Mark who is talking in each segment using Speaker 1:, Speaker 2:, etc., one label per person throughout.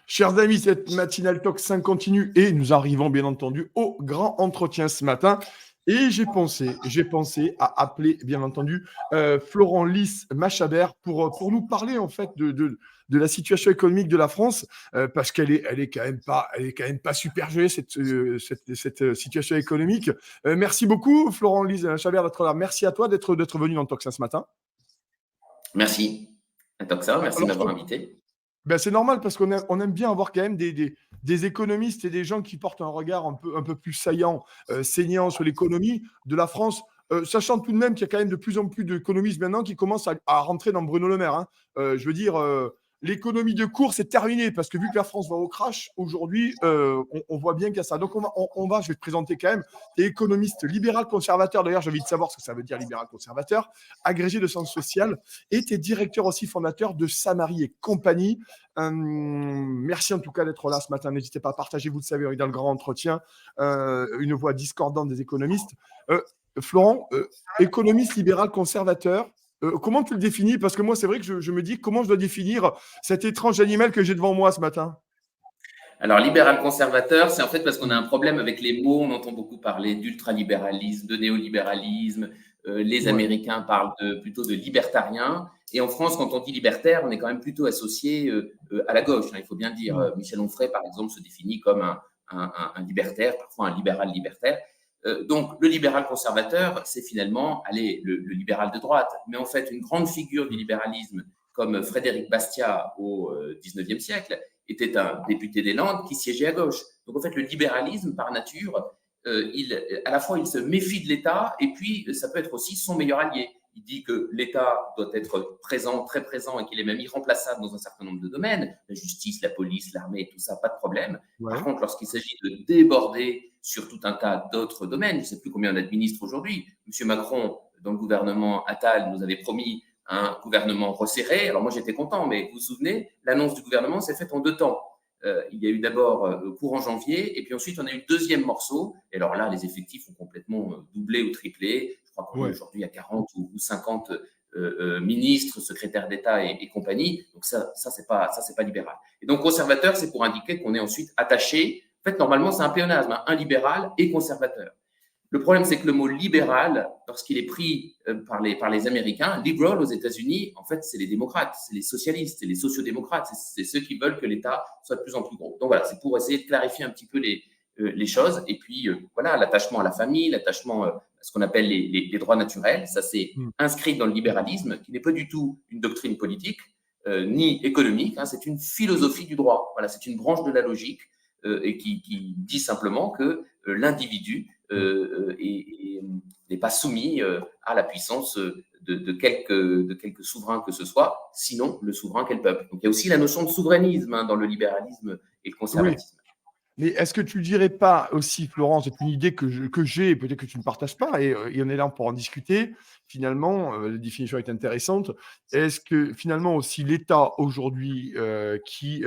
Speaker 1: Chers amis, cette matinale Talk 5 continue et nous arrivons bien entendu au grand entretien ce matin. Et j'ai pensé à appeler bien entendu Florent Lys Machabert pour nous parler en fait de la situation économique de la France parce elle est quand même pas super gelée cette situation économique. Merci beaucoup Florent Lys Machabert d'être là. Merci à toi d'être venu dans le Talk 5 ce matin.
Speaker 2: Merci. Toxa, merci de
Speaker 1: Alors,
Speaker 2: m'avoir invité.
Speaker 1: ben, c'est normal parce on aime bien avoir quand même des économistes et des gens qui portent un regard un peu plus saillant, saignant sur l'économie de la France, sachant tout de même qu'il y a quand même de plus en plus d'économistes maintenant qui commencent à rentrer dans Bruno Le Maire. Hein. Je veux dire, l'économie de cours, c'est terminé parce que vu que la France va au crash, aujourd'hui, on voit bien qu'il y a ça. Donc, je vais te présenter quand même, tu es économiste libéral-conservateur. D'ailleurs, j'ai envie de savoir ce que ça veut dire libéral-conservateur, agrégé de sciences sociales et tu es directeur aussi fondateur de Samari et compagnie. Merci en tout cas d'être là ce matin. N'hésitez pas à partager, vous le savez, dans le grand entretien, une voix discordante des économistes. Florent, économiste libéral conservateur, comment tu le définis? Parce que moi, c'est vrai que je me dis comment je dois définir cet étrange animal que j'ai devant moi ce matin.
Speaker 2: Alors, libéral-conservateur, c'est en fait parce qu'on a un problème avec les mots. On entend beaucoup parler d'ultralibéralisme, de néolibéralisme. Les Américains parlent plutôt de libertarien. Et en France, quand on dit libertaire, on est quand même plutôt associé à la gauche. Hein, il faut bien le dire. Michel Onfray, par exemple, se définit comme un libertaire, parfois un libéral libertaire. Donc, le libéral conservateur, c'est finalement le libéral de droite. Mais en fait, une grande figure du libéralisme comme Frédéric Bastiat au XIXe siècle était un député des Landes qui siégeait à gauche. Donc, en fait, le libéralisme, par nature, à la fois, il se méfie de l'État et puis, ça peut être aussi son meilleur allié. Il dit que l'État doit être présent, très présent, et qu'il est même irremplaçable dans un certain nombre de domaines, la justice, la police, l'armée, tout ça, pas de problème.
Speaker 1: Ouais.
Speaker 2: Par contre, lorsqu'il s'agit de déborder sur tout un tas d'autres domaines, je ne sais plus combien on a de ministres aujourd'hui, M. Macron, dans le gouvernement Attal, nous avait promis un gouvernement resserré. Alors moi, j'étais content, mais vous vous souvenez, l'annonce du gouvernement s'est faite en 2 temps. Il y a eu d'abord courant janvier, et puis ensuite, on a eu le deuxième morceau. Et alors là, les effectifs ont complètement doublé ou triplé. Je crois qu'on est aujourd'hui à 40 ou 50 ministres, secrétaires d'État et compagnie. Donc ça c'est pas libéral. Et donc, conservateur, c'est pour indiquer qu'on est ensuite attaché. En fait, normalement, c'est un pléonasme, hein, un libéral et conservateur. Le problème, c'est que le mot libéral, lorsqu'il est pris par les Américains, liberal aux États-Unis, en fait, c'est les démocrates, c'est les socialistes, c'est les sociodémocrates, c'est ceux qui veulent que l'État soit de plus en plus gros. Donc voilà, c'est pour essayer de clarifier un petit peu les choses. Et puis, voilà, l'attachement à la famille, l'attachement à ce qu'on appelle les droits naturels, ça c'est inscrit dans le libéralisme, qui n'est pas du tout une doctrine politique, ni économique, hein, c'est une philosophie du droit. Voilà, c'est une branche de la logique et qui dit simplement que l'individu n'est pas soumis à la puissance de quelque souverain que ce soit, sinon le souverain qu'est le peuple. Donc il y a aussi la notion de souverainisme hein, dans le libéralisme et le conservatisme.
Speaker 1: Oui. Mais est-ce que tu ne dirais pas aussi, Florence, c'est une idée que j'ai, et peut-être que tu ne partages pas, et on est là pour en discuter, finalement, la définition est intéressante. Est-ce que finalement aussi l'État aujourd'hui qui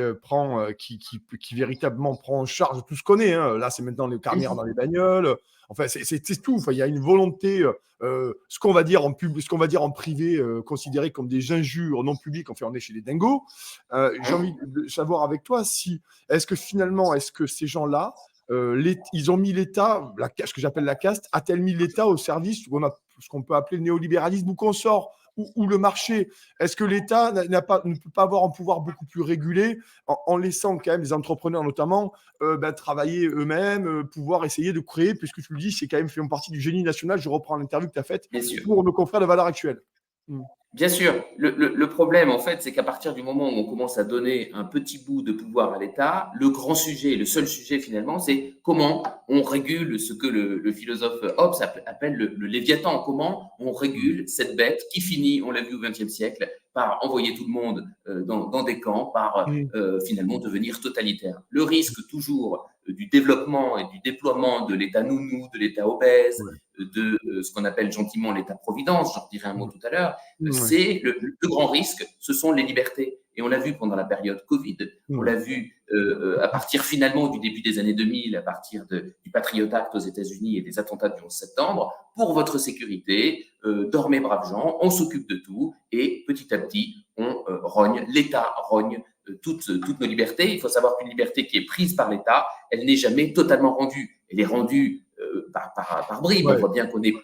Speaker 1: véritablement prend en charge tout ce qu'on est, hein, là c'est maintenant les carnières dans les bagnoles, enfin c'est tout, enfin, il y a une volonté, ce qu'on va dire en public, ce qu'on va dire en privé, considéré comme des injures non publiques, enfin on est chez les dingos. J'ai envie de savoir avec toi si est-ce que ces gens-là, ils ont mis l'État, ce que j'appelle la caste, a-t-elle mis l'État au service de ce qu'on peut appeler le néolibéralisme ou qu'on sort ou le marché? Est-ce que l'État ne peut pas avoir un pouvoir beaucoup plus régulé en laissant quand même les entrepreneurs notamment travailler eux-mêmes, pouvoir essayer de créer, puisque tu le dis, c'est quand même fait partie du génie national. Je reprends l'interview que tu as faite pour nos confrères de Valeurs Actuelles.
Speaker 2: Bien sûr, le problème, en fait, c'est qu'à partir du moment où on commence à donner un petit bout de pouvoir à l'État, le grand sujet, le seul sujet finalement, c'est comment on régule ce que le philosophe Hobbes appelle le Léviathan. Comment on régule cette bête qui finit, on l'a vu au XXe siècle, par envoyer tout le monde dans des camps, par finalement devenir totalitaire. Le risque toujours du développement et du déploiement de l'État nounou, de l'État obèse, de ce qu'on appelle gentiment l'État-providence, j'en dirai un mot tout à l'heure, c'est le grand risque, ce sont les libertés. Et on l'a vu pendant la période Covid, on l'a vu à partir finalement du début des années 2000, à partir du Patriot Act aux États-Unis et des attentats du 11 septembre. Pour votre sécurité, dormez braves gens, on s'occupe de tout et petit à petit, on rogne, l'État rogne toutes nos libertés. Il faut savoir qu'une liberté qui est prise par l'État, elle n'est jamais totalement rendue. Elle est rendue par bribes.
Speaker 1: Ouais,
Speaker 2: On voit bien qu'on est...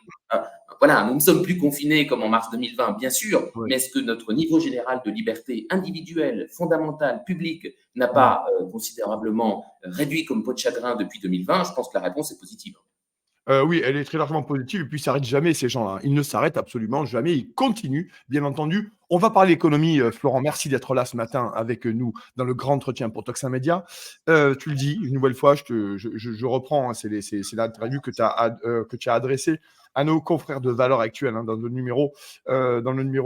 Speaker 2: Voilà, nous ne sommes plus confinés comme en mars 2020, bien sûr,
Speaker 1: ouais.
Speaker 2: mais est-ce que notre niveau général de liberté individuelle, fondamentale, publique, n'a pas considérablement réduit comme peau de chagrin depuis 2020? Je pense que la réponse est positive.
Speaker 1: Oui, elle est très largement positive et puis ils s'arrêtent jamais ces gens-là, hein. Ils ne s'arrêtent absolument jamais, ils continuent, bien entendu. On va parler économie, Florent, merci d'être là ce matin avec nous dans le grand entretien pour Toxin Média. Tu le dis une nouvelle fois, je reprends, hein, c'est l'interview que tu as adressée à nos confrères de Valeurs Actuelles, hein, dans le numéro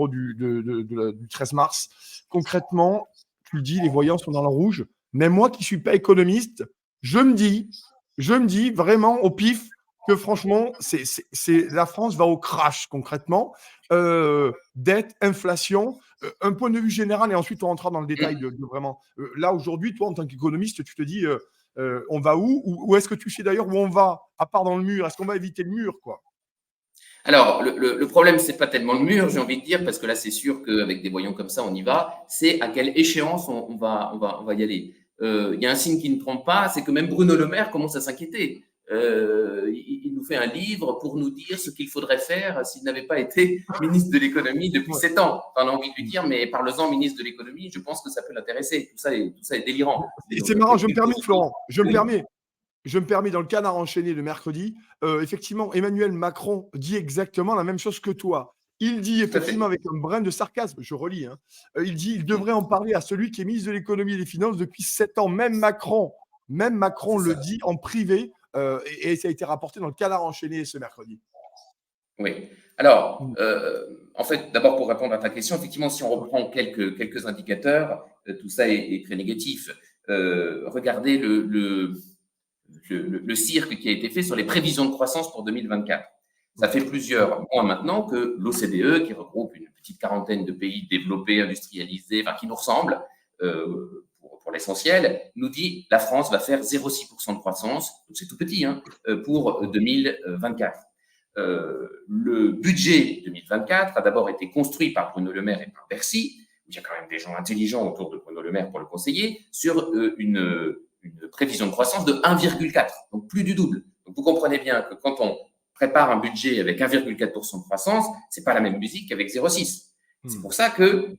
Speaker 1: du 13 mars. Concrètement, tu le dis, les voyants sont dans le rouge. Même moi qui ne suis pas économiste, je me dis vraiment au pif, que franchement, la France va au crash concrètement. Dette, inflation, un point de vue général, et ensuite on rentrera dans le détail de vraiment. Là, aujourd'hui, toi, en tant qu'économiste, tu te dis, on va où est-ce que tu sais d'ailleurs où on va, à part dans le mur? Est-ce qu'on va éviter le mur, quoi?
Speaker 2: Alors, le problème, c'est pas tellement le mur, j'ai envie de dire, parce que là, c'est sûr qu'avec des voyants comme ça, on y va. C'est à quelle échéance on va y aller. Il y a un signe qui ne trompe pas, c'est que même Bruno Le Maire commence à s'inquiéter. Il nous fait un livre pour nous dire ce qu'il faudrait faire s'il n'avait pas été ministre de l'économie depuis 7 ans. On a envie de lui dire, mais parle-en ministre de l'économie, je pense que ça peut l'intéresser. Tout ça est délirant.
Speaker 1: Et c'est marrant, je me permets, Florent, je me permets dans le canard enchaîné de mercredi, effectivement, Emmanuel Macron dit exactement la même chose que toi. Il dit
Speaker 2: Tout à fait.
Speaker 1: effectivement avec un brin de sarcasme, je relis, hein, il dit il devrait en parler à celui qui est ministre de l'économie et des finances depuis 7 ans. Même Macron
Speaker 2: C'est
Speaker 1: le
Speaker 2: ça.
Speaker 1: dit en privé, et ça a été rapporté dans le canard enchaîné ce mercredi.
Speaker 2: Oui. Alors, en fait, d'abord pour répondre à ta question, effectivement, si on reprend quelques indicateurs, tout ça est très négatif. Regardez le cirque qui a été fait sur les prévisions de croissance pour 2024. Ça fait plusieurs mois maintenant que l'OCDE, qui regroupe une petite quarantaine de pays développés, industrialisés, enfin qui nous ressemblent pour l'essentiel, nous dit la France va faire 0,6% de croissance, c'est tout petit, hein, pour 2024. Le budget 2024 a d'abord été construit par Bruno Le Maire et par Bercy. Il y a quand même des gens intelligents autour de Bruno Le Maire pour le conseiller, sur une prévision de croissance de 1,4, donc plus du double. Donc vous comprenez bien que quand on prépare un budget avec 1,4% de croissance, c'est pas la même musique qu'avec 0,6. C'est pour ça que,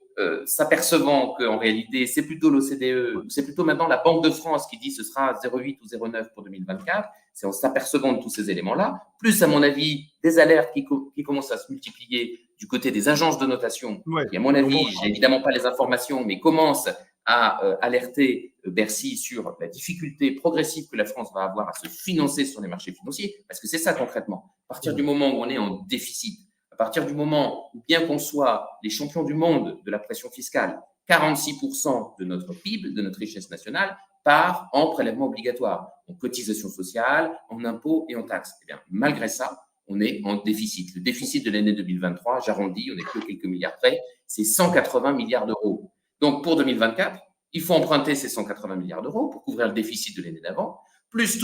Speaker 2: s'apercevant qu'en réalité, c'est plutôt l'OCDE, c'est plutôt maintenant la Banque de France qui dit ce sera 0,8 ou 0,9 pour 2024, c'est en s'apercevant de tous ces éléments-là, plus, à mon avis, des alertes qui commencent à se multiplier du côté des agences de notation,
Speaker 1: Ouais.
Speaker 2: qui, à mon avis, j'ai évidemment pas les informations, mais commencent à alerter Bercy sur la difficulté progressive que la France va avoir à se financer sur les marchés financiers, parce que c'est ça concrètement. À partir du moment où on est en déficit, à partir du moment où, bien qu'on soit les champions du monde de la pression fiscale, 46% de notre PIB, de notre richesse nationale, part en prélèvement obligatoire, en cotisation sociale, en impôts et en taxes. Eh bien, malgré ça, on est en déficit. Le déficit de l'année 2023, j'arrondis, on n'est que quelques milliards près, c'est 180 milliards d'euros. Donc, pour 2024, il faut emprunter ces 180 milliards d'euros pour couvrir le déficit de l'année d'avant, plus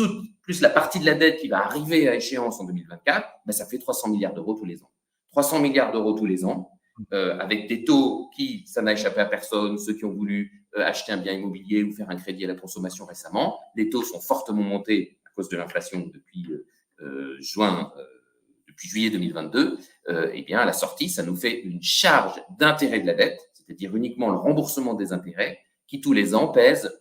Speaker 2: la partie de la dette qui va arriver à échéance en 2024, ben ça fait 300 milliards d'euros tous les ans. 300 milliards d'euros tous les ans, avec des taux qui, ça n'a échappé à personne, ceux qui ont voulu acheter un bien immobilier ou faire un crédit à la consommation récemment, les taux sont fortement montés à cause de l'inflation depuis juillet 2022, eh bien, à la sortie, ça nous fait une charge d'intérêt de la dette, c'est-à-dire uniquement le remboursement des intérêts, qui tous les ans pèse,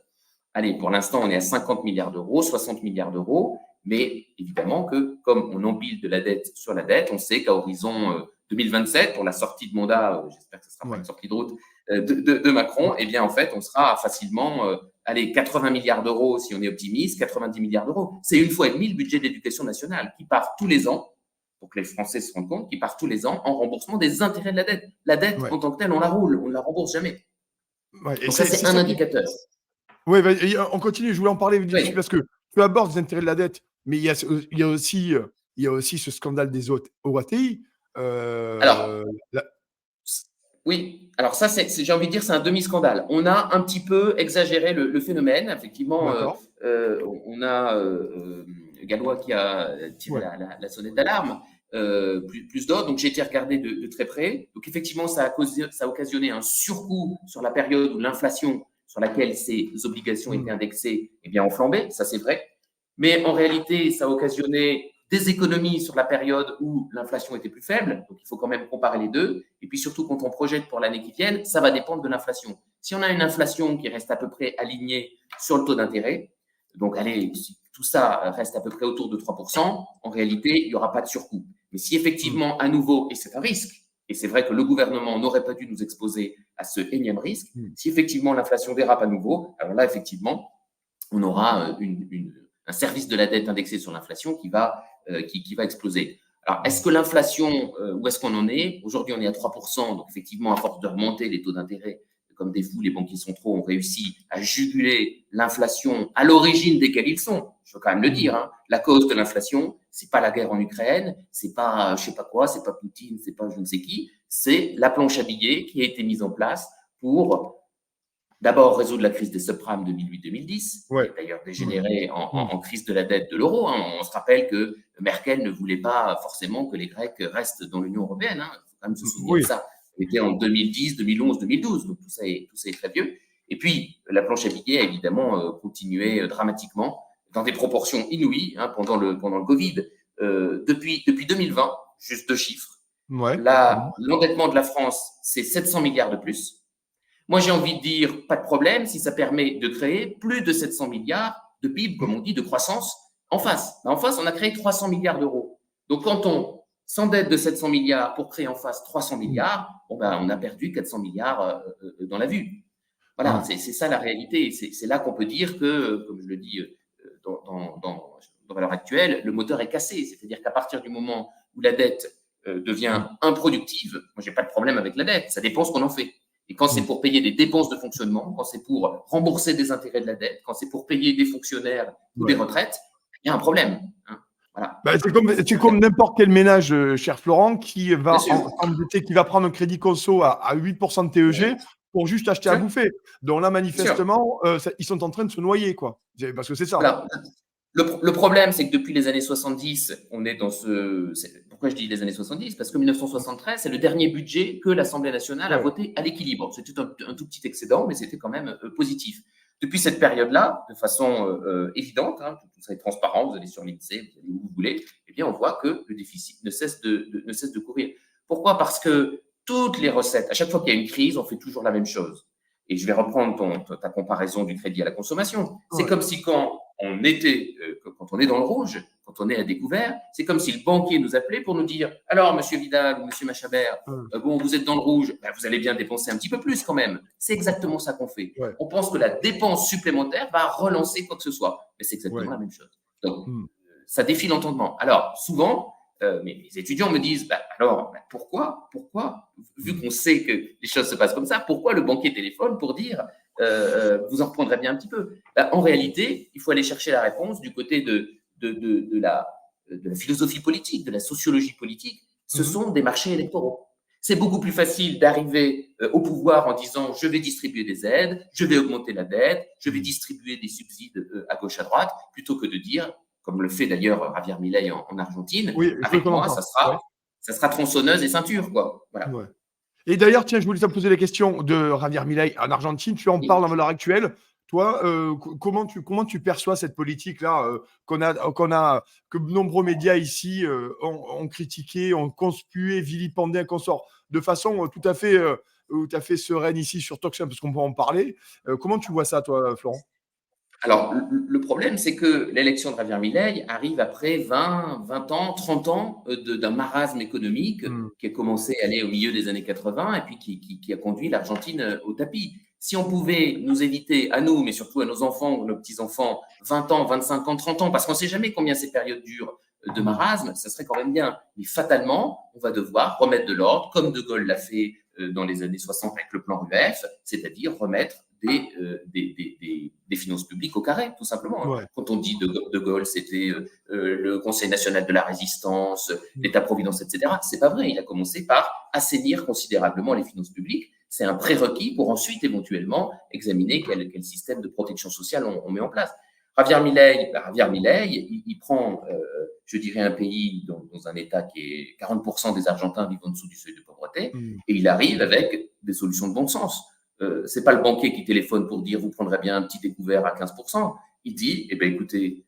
Speaker 2: allez, pour l'instant, on est à 50 milliards d'euros, 60 milliards d'euros, mais évidemment que comme on empile de la dette sur la dette, on sait qu'à horizon 2027, pour la sortie de mandat, j'espère que ce sera pas une sortie de route, de Macron, eh bien, en fait, on sera facilement, allez, 80 milliards d'euros si on est optimiste, 90 milliards d'euros. C'est une fois et demie le budget de l'éducation nationale qui part tous les ans, pour que les Français se rendent compte, qui part tous les ans en remboursement des intérêts de la dette. La dette, en tant que telle, on la roule, on ne la rembourse jamais.
Speaker 1: Ouais,
Speaker 2: donc ça, c'est un indicateur.
Speaker 1: Oui, on continue. Je voulais en parler dessus parce que tu abordes les intérêts de la dette, mais il y a aussi ce scandale des OATI.
Speaker 2: Alors, Oui, alors ça, j'ai envie de dire, c'est un demi-scandale. On a un petit peu exagéré le phénomène. Effectivement,
Speaker 1: D'accord.
Speaker 2: on a Gallois qui a tiré
Speaker 1: Ouais.
Speaker 2: la sonnette d'alarme, plus d'autres. Donc, j'ai été regardé de très près. Donc, effectivement, ça a occasionné un surcoût sur la période où l'inflation sur laquelle ces obligations étaient
Speaker 1: Mm.
Speaker 2: indexées, eh bien, ont flambé. Ça, c'est vrai. Mais en réalité, ça a occasionné des économies sur la période où l'inflation était plus faible. Donc, il faut quand même comparer les deux. Et puis surtout, quand on projette pour l'année qui vient, ça va dépendre de l'inflation. Si on a une inflation qui reste à peu près alignée sur le taux d'intérêt, donc allez, si tout ça reste à peu près autour de 3%, en réalité, il n'y aura pas de surcoût. Mais si
Speaker 1: Mm.
Speaker 2: effectivement, à nouveau, et c'est un risque, et c'est vrai que le gouvernement n'aurait pas dû nous exposer à ce énième risque,
Speaker 1: Mm.
Speaker 2: si effectivement l'inflation dérape à nouveau, alors là, effectivement, on aura un service de la dette indexé sur l'inflation qui va exploser. Alors, est-ce que l'inflation, où est-ce qu'on en est? Aujourd'hui, on est à 3%, donc effectivement, à force de remonter les taux d'intérêt, comme des fous, les banquiers centraux ont réussi à juguler l'inflation à l'origine desquels ils sont. Je veux quand même le
Speaker 1: Mm.
Speaker 2: dire, hein. La cause de l'inflation, c'est pas la guerre en Ukraine, c'est pas je sais pas quoi, c'est pas Poutine, c'est pas je ne sais qui, c'est la planche à billets qui a été mise en place pour d'abord résoudre la crise des subprimes 2008-2010, qui
Speaker 1: Ouais.
Speaker 2: a d'ailleurs
Speaker 1: Mm.
Speaker 2: dégénéré
Speaker 1: Mm.
Speaker 2: en crise de la dette de l'euro. Hein. On se rappelle que Merkel ne voulait pas forcément que les Grecs restent dans l'Union européenne. Hein. Il faut quand même se souvenir de
Speaker 1: Oui.
Speaker 2: ça. C'était en 2010, 2011, 2012, donc tout ça est très vieux. Et puis, la planche à billets a évidemment continué dramatiquement, dans des proportions inouïes, hein, pendant le Covid. Depuis 2020, juste 2 chiffres,
Speaker 1: Ouais.
Speaker 2: l'endettement de la France, c'est 700 milliards de plus. Moi, j'ai envie de dire, pas de problème si ça permet de créer plus de 700 milliards de PIB, comme on dit, de croissance en face. En face, on a créé 300 milliards d'euros. Donc, quand on s'endette de 700 milliards pour créer en face 300
Speaker 1: Mm.
Speaker 2: milliards, bon ben, on a perdu 400 milliards dans la vue. Voilà,
Speaker 1: Mm.
Speaker 2: c'est ça la réalité. C'est là qu'on peut dire que, comme je le dis dans l'heure actuelle, le moteur est cassé. C'est-à-dire qu'à partir du moment où la dette devient improductive, moi, j'ai pas de problème avec la dette. Ça dépend ce qu'on en fait. Et quand c'est
Speaker 1: Mm.
Speaker 2: pour payer des dépenses de fonctionnement, quand c'est pour rembourser des intérêts de la dette, quand c'est pour payer des fonctionnaires ou des
Speaker 1: Ouais.
Speaker 2: retraites, il y a un problème. Hein. Voilà.
Speaker 1: Bah,
Speaker 2: C'est
Speaker 1: c'est
Speaker 2: très clair.
Speaker 1: comme n'importe quel ménage, cher Florent, qui
Speaker 2: Bien
Speaker 1: va
Speaker 2: sûr.
Speaker 1: s'endetter, qui va prendre un crédit conso à 8% de TEG pour juste acheter à
Speaker 2: Bien sûr.
Speaker 1: bouffer. Donc là,
Speaker 2: Bien sûr.
Speaker 1: manifestement, ils sont en train de se noyer, quoi. Parce que c'est ça.
Speaker 2: Voilà. Le problème, c'est que depuis les années 70, on est dans ce. Pourquoi je dis les années 70? Parce que 1973, c'est le dernier budget que l'Assemblée nationale a
Speaker 1: Ouais.
Speaker 2: voté à l'équilibre. C'était un tout petit excédent, mais c'était quand même positif. Depuis cette période-là, de façon évidente, hein, tout ça est transparent, vous allez sur l'INSEE, vous allez où vous voulez, eh bien, on voit que le déficit ne cesse de courir. Pourquoi? Parce que toutes les recettes, à chaque fois qu'il y a une crise, on fait toujours la même chose. Et je vais reprendre ta comparaison du crédit à la consommation. C'est
Speaker 1: Ouais.
Speaker 2: comme si quand on est dans le rouge, quand on est à découvert, c'est comme si le banquier nous appelait pour nous dire alors, monsieur Vidal ou monsieur Machabert, bon, vous êtes dans le rouge, ben, vous allez bien dépenser un petit peu plus quand même. C'est exactement ça qu'on fait.
Speaker 1: Ouais.
Speaker 2: On pense que la dépense supplémentaire va relancer quoi que ce soit, mais c'est exactement
Speaker 1: Ouais.
Speaker 2: la même chose. Donc,
Speaker 1: Mm.
Speaker 2: ça défie l'entendement. Alors, souvent, mes étudiants me disent pourquoi, vu qu'on sait que les choses se passent comme ça, pourquoi le banquier téléphone pour dire vous en reprendrez bien un petit peu? En réalité, il faut aller chercher la réponse du côté de la philosophie politique, de la sociologie politique. Ce
Speaker 1: Mhm.
Speaker 2: sont des marchés électoraux. C'est beaucoup plus facile d'arriver au pouvoir en disant je vais distribuer des aides, je vais augmenter la dette, je vais distribuer des subsides à gauche à droite, plutôt que de dire, comme le fait d'ailleurs Javier Milei en Argentine,
Speaker 1: Oui, je
Speaker 2: avec
Speaker 1: qu'on
Speaker 2: moi,
Speaker 1: entend. Ouais.
Speaker 2: ça sera tronçonneuse et ceinture, quoi. Voilà.
Speaker 1: Ouais. Et d'ailleurs, tiens, je voulais te poser la question de Javier Milei en Argentine. Tu en parles à l'heure actuelle. Toi, comment tu perçois cette politique-là que de nombreux médias ici ont critiqué, ont conspué, vilipendé, un consort de façon tout à fait sereine ici sur Toxin, parce qu'on peut en parler. Comment tu vois ça, toi, Florent?
Speaker 2: Alors, le problème, c'est que l'élection de Javier Milei arrive après 20 ans, 30 ans d'un marasme économique
Speaker 1: Hmm.
Speaker 2: qui a commencé à aller au milieu des années 80 et puis qui a conduit l'Argentine au tapis. Si on pouvait nous éviter, à nous, mais surtout à nos enfants ou nos petits-enfants, 20 ans, 25 ans, 30 ans, parce qu'on ne sait jamais combien ces périodes durent de marasme, ça serait quand même bien. Mais fatalement, on va devoir remettre de l'ordre, comme De Gaulle l'a fait dans les années 60 avec le plan RUEF, c'est-à-dire remettre des des finances publiques au carré, tout simplement.
Speaker 1: Ouais.
Speaker 2: Quand on dit de Gaulle, c'était le Conseil national de la résistance, l'État-providence, etc. C'est pas vrai. Il a commencé par assainir considérablement les finances publiques. C'est un prérequis pour ensuite éventuellement examiner quel système de protection sociale on met en place. Javier Milei, il prend, je dirais, un pays dans un État qui est 40% des Argentins vivent en dessous du seuil de pauvreté, et il arrive avec des solutions de bon sens. C'est pas le banquier qui téléphone pour dire vous prendrez bien un petit découvert à 15%. Il dit, eh bien, écoutez,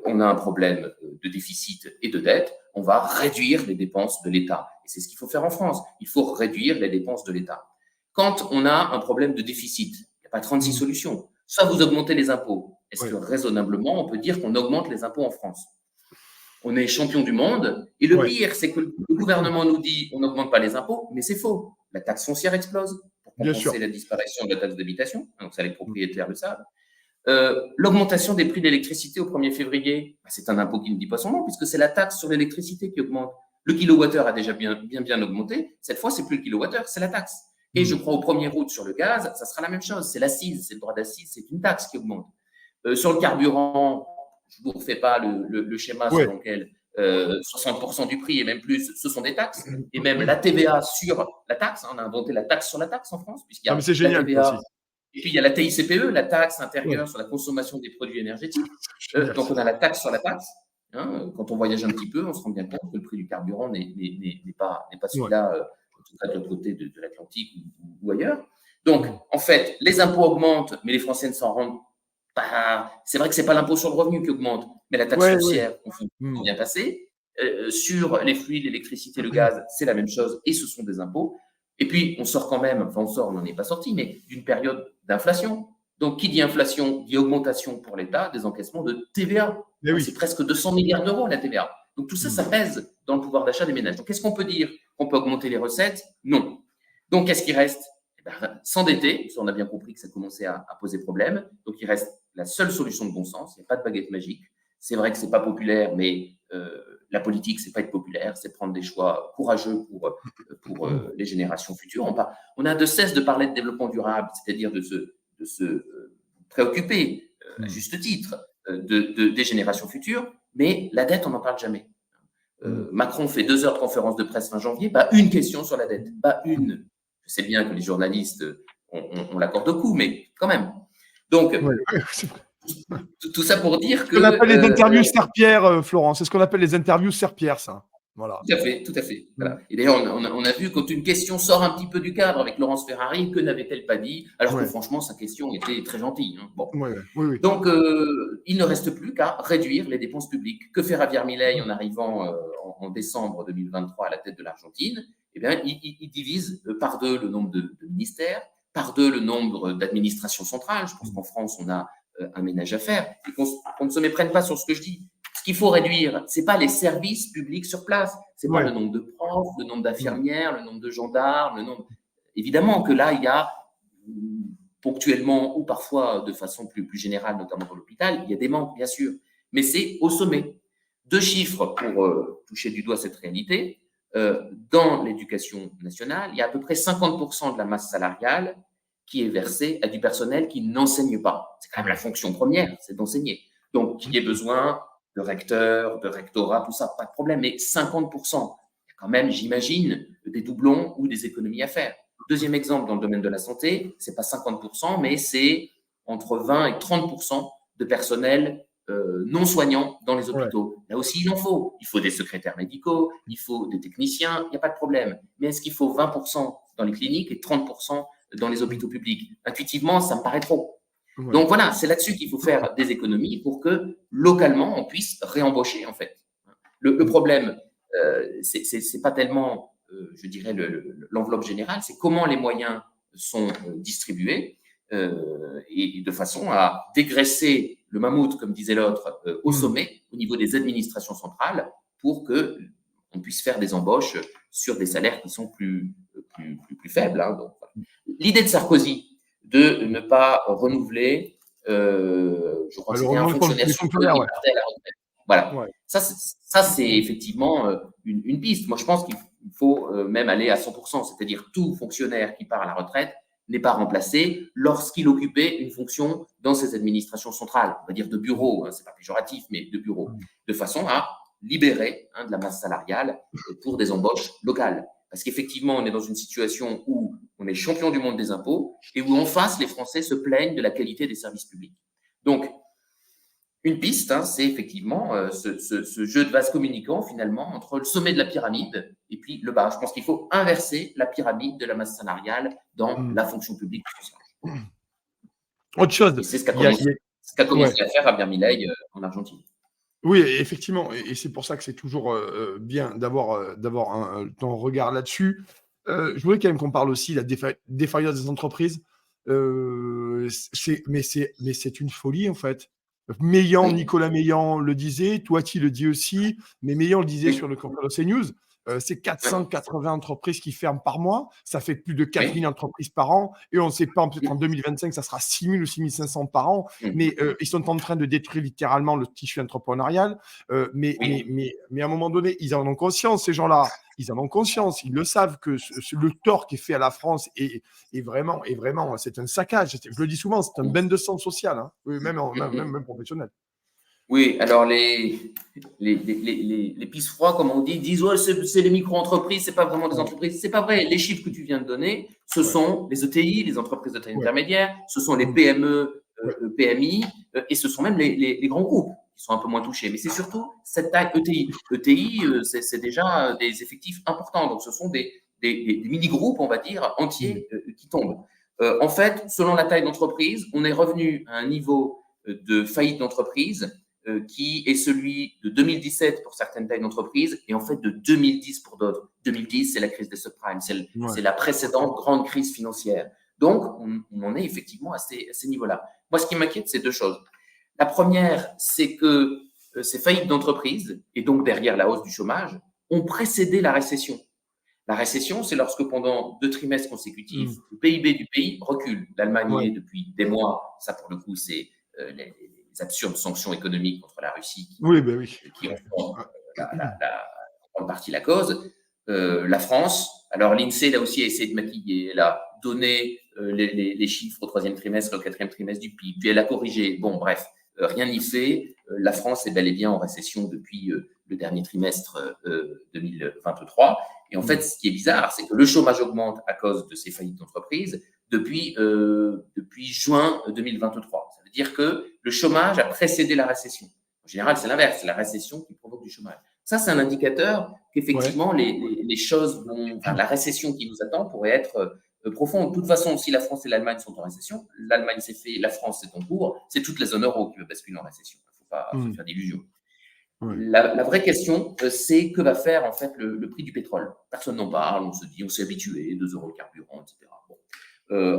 Speaker 2: on a un problème de déficit et de dette, on va réduire les dépenses de l'État. Et c'est ce qu'il faut faire en France. Il faut réduire les dépenses de l'État. Quand on a un problème de déficit, il n'y a pas 36 solutions. Soit vous augmentez les impôts. Est-ce que raisonnablement, on peut dire qu'on augmente les impôts en France? On est champion du monde. Et le pire, c'est que le gouvernement nous dit on n'augmente pas les impôts, mais c'est faux. La taxe foncière explose pour compenser la disparition de la taxe d'habitation. Donc, ça, les propriétaires le savent. L'augmentation des prix de l'électricité au 1er février, c'est un impôt qui ne dit pas son nom, puisque c'est la taxe sur l'électricité qui augmente. Le kilowattheure a déjà bien augmenté. Cette fois, c'est plus le kilowattheure, c'est la taxe. Et je crois au 1er août sur le gaz, ça sera la même chose. C'est l'accise, c'est le droit d'accise, c'est une taxe qui augmente. Sur le carburant, je ne vous refais pas le schéma selon lequel 60% du prix et même plus, ce sont des taxes. Et même la TVA sur la taxe, on a inventé la taxe sur la taxe en France, puisqu'il y a
Speaker 1: mais c'est génial,
Speaker 2: la TVA. Et puis il y a la TICPE, la taxe intérieure sur la consommation des produits énergétiques. Donc on a la taxe sur la taxe. Quand on voyage un petit peu, on se rend bien compte que le prix du carburant n'est pas celui-là, de l'autre côté de l'Atlantique ou ailleurs. Donc, en fait, les impôts augmentent, mais les Français ne s'en rendent pas. C'est vrai que ce n'est pas l'impôt sur le revenu qui augmente, mais la taxe foncière, on fait bien passer. Sur les fluides, l'électricité, le gaz, c'est la même chose, et ce sont des impôts. Et puis, on sort quand même, on n'en est pas sorti, mais d'une période d'inflation. Donc, qui dit inflation, dit augmentation pour l'État des encaissements de TVA. C'est presque 200 milliards d'euros, la TVA. Donc, tout ça, ça pèse dans le pouvoir d'achat des ménages. Donc, qu'est-ce qu'on peut dire? Qu'on peut augmenter les recettes? Non. Donc, qu'est-ce qui reste? S'endetter. On a bien compris que ça commençait à poser problème. Donc, il reste la seule solution de bon sens. Il n'y a pas de baguette magique. C'est vrai que ce n'est pas populaire, mais la politique, ce n'est pas être populaire, c'est prendre des choix courageux pour les générations futures. On a de cesse de parler de développement durable, c'est-à-dire de se préoccuper, à juste titre, des générations futures, mais la dette, on n'en parle jamais. Macron fait 2 heures de conférence de presse fin janvier, pas une question sur la dette, pas une. Je sais bien que les journalistes, on l'accorde au coup, mais quand même. Donc, tout ça pour dire que…
Speaker 1: On appelle les interviews serpillères, Florent. C'est ce qu'on appelle les interviews serpillères, ça. Voilà.
Speaker 2: Tout à fait. Voilà. Et d'ailleurs, on a vu quand une question sort un petit peu du cadre avec Laurence Ferrari, que n'avait-elle pas dit? Alors que franchement, sa question était très gentille. Bon. Donc, il ne reste plus qu'à réduire les dépenses publiques. Que fait Javier Milei en arrivant en décembre 2023 à la tête de l'Argentine? Eh bien, il divise par 2 le nombre de ministères, par 2 le nombre d'administrations centrales. Je pense qu'en France, on a un ménage à faire. Et qu'on ne se méprenne pas sur ce que je dis. Ce qu'il faut réduire, ce n'est pas les services publics sur place, ce n'est pas le nombre de profs, le nombre d'infirmières, le nombre de gendarmes, le nombre… Évidemment que là, il y a ponctuellement ou parfois de façon plus générale, notamment dans l'hôpital, il y a des manques, bien sûr, mais c'est au sommet. 2 chiffres pour toucher du doigt cette réalité. Dans l'éducation nationale, il y a à peu près 50% de la masse salariale qui est versée à du personnel qui n'enseigne pas. C'est quand même la fonction première, c'est d'enseigner. Donc, qu'il y ait besoin de recteurs, de rectorats, tout ça, pas de problème, mais 50%. Il y a quand même, j'imagine, des doublons ou des économies à faire. Deuxième exemple dans le domaine de la santé, c'est pas 50%, mais c'est entre 20 et 30% de personnel non soignants dans les hôpitaux. Là aussi, il en faut. Il faut des secrétaires médicaux, il faut des techniciens, il n'y a pas de problème. Mais est-ce qu'il faut 20% dans les cliniques et 30% dans les hôpitaux publics? Intuitivement, ça me paraît trop. Donc voilà, c'est là-dessus qu'il faut faire des économies pour que localement, on puisse réembaucher en fait. Le problème, c'est pas tellement, je dirais, l'enveloppe générale, c'est comment les moyens sont distribués et de façon à dégraisser le mammouth, comme disait l'autre, au sommet, au niveau des administrations centrales, pour qu'on puisse faire des embauches sur des salaires qui sont plus faibles. Hein. Donc, l'idée de Sarkozy de ne pas renouveler, je crois que c'était un fonctionnaire qui partait à la retraite. Voilà. Ça c'est effectivement une piste. Moi, je pense qu'il faut même aller à 100%, c'est-à-dire tout fonctionnaire qui part à la retraite, n'est pas remplacé lorsqu'il occupait une fonction dans ces administrations centrales, on va dire de bureau, c'est pas péjoratif, mais de bureau, de façon à libérer de la masse salariale pour des embauches locales. Parce qu'effectivement, on est dans une situation où on est champion du monde des impôts et où en face, les Français se plaignent de la qualité des services publics. Donc, une piste, c'est effectivement ce jeu de vase communicant finalement entre le sommet de la pyramide et puis le bas. Je pense qu'il faut inverser la pyramide de la masse salariale dans la fonction publique.
Speaker 1: Autre chose,
Speaker 2: Et c'est ce qu'a
Speaker 1: ouais.
Speaker 2: commencé à faire Javier Milei en Argentine.
Speaker 1: Oui, effectivement, et c'est pour ça que c'est toujours bien d'avoir ton regard là-dessus. Je voudrais quand même qu'on parle aussi de la défaillance des entreprises. Mais c'est une folie, en fait.
Speaker 2: Oui.
Speaker 1: Nicolas Meillan le disait, Toiti le dit aussi, mais Meillan le disait
Speaker 2: Oui.
Speaker 1: sur le compte CNews. C'est 480 entreprises qui ferment par mois. Ça fait plus de 4000 entreprises par an. Et on ne sait pas, peut-être en 2025, ça sera 6000 ou 6500 par an. Mais ils sont en train de détruire littéralement le tissu entrepreneurial. Mais à un moment donné, ils en ont conscience, ces gens-là. Ils en ont conscience. Ils le savent que le tort qui est fait à la France est vraiment, c'est un saccage. Je le dis souvent, c'est un bain de sang social, même professionnel.
Speaker 2: Oui, alors les pisse froids, comme on dit, disent ouais, c'est les micro-entreprises, c'est pas vraiment des entreprises. C'est pas vrai. Les chiffres que tu viens de donner, ce sont les ETI, les entreprises de taille intermédiaire, ce sont les PME, PMI, et ce sont même les grands groupes qui sont un peu moins touchés. Mais c'est surtout cette taille ETI. ETI, c'est déjà des effectifs importants. Donc, ce sont des mini-groupes, on va dire, entiers qui tombent. En fait, selon la taille d'entreprise, on est revenu à un niveau de faillite d'entreprise qui est celui de 2017 pour certaines tailles d'entreprise et en fait de 2010 pour d'autres. 2010, c'est la crise des subprimes, c'est la précédente grande crise financière. Donc, on en est effectivement à ces niveaux-là. Moi, ce qui m'inquiète, c'est deux choses. La première, c'est que ces faillites d'entreprise, et donc derrière la hausse du chômage, ont précédé la récession. La récession, c'est lorsque pendant 2 trimestres consécutifs, le PIB du pays recule. L'Allemagne y est depuis des mois. Ça, pour le coup, c'est les absurdes sanctions économiques contre la Russie qui en font en grande partie la cause. La France, alors l'INSEE, là aussi, a essayé de maquiller. Elle a donné les chiffres au 3e trimestre et au 4e trimestre du PIB, puis elle a corrigé. Bon, bref, rien n'y fait. La France est bel et bien en récession depuis le dernier trimestre 2023. Et en fait, ce qui est bizarre, c'est que le chômage augmente à cause de ces faillites d'entreprises depuis juin 2023. Ça veut dire que le chômage a précédé la récession. En général, c'est l'inverse, c'est la récession qui provoque du chômage. Ça, c'est un indicateur qu'effectivement, les choses la récession qui nous attend pourrait être profonde. De toute façon, si la France et l'Allemagne sont en récession, l'Allemagne s'est fait, la France c'est en cours, c'est toute la zone euro qui va basculer en récession. Il ne faut pas se faire d'illusions. La vraie question, c'est que va faire en fait le prix du pétrole. Personne n'en parle, on se dit, on s'est habitué, 2 € le carburant, etc. Bon.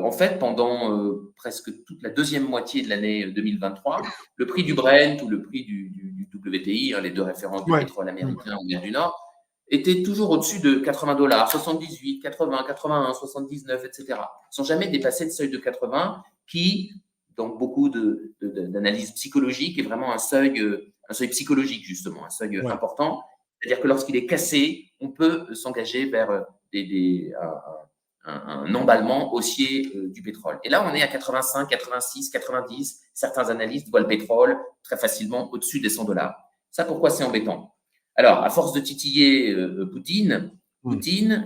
Speaker 2: En fait, pendant presque toute la deuxième moitié de l'année 2023, le prix du Brent ou le prix du WTI, les deux références du pétrole américain en mer du Nord, était toujours au-dessus de 80 $, 78, 80, 81, 79, etc. Sans jamais dépasser le seuil de 80 qui, dans beaucoup d'analyses psychologiques, est vraiment un seuil psychologique, justement, un seuil important. C'est-à-dire que lorsqu'il est cassé, on peut s'engager vers un emballement haussier du pétrole. Et là, on est à 85, 86, 90. Certains analystes voient le pétrole très facilement au-dessus des 100 $. Ça, pourquoi c'est embêtant? Alors, à force de titiller Poutine,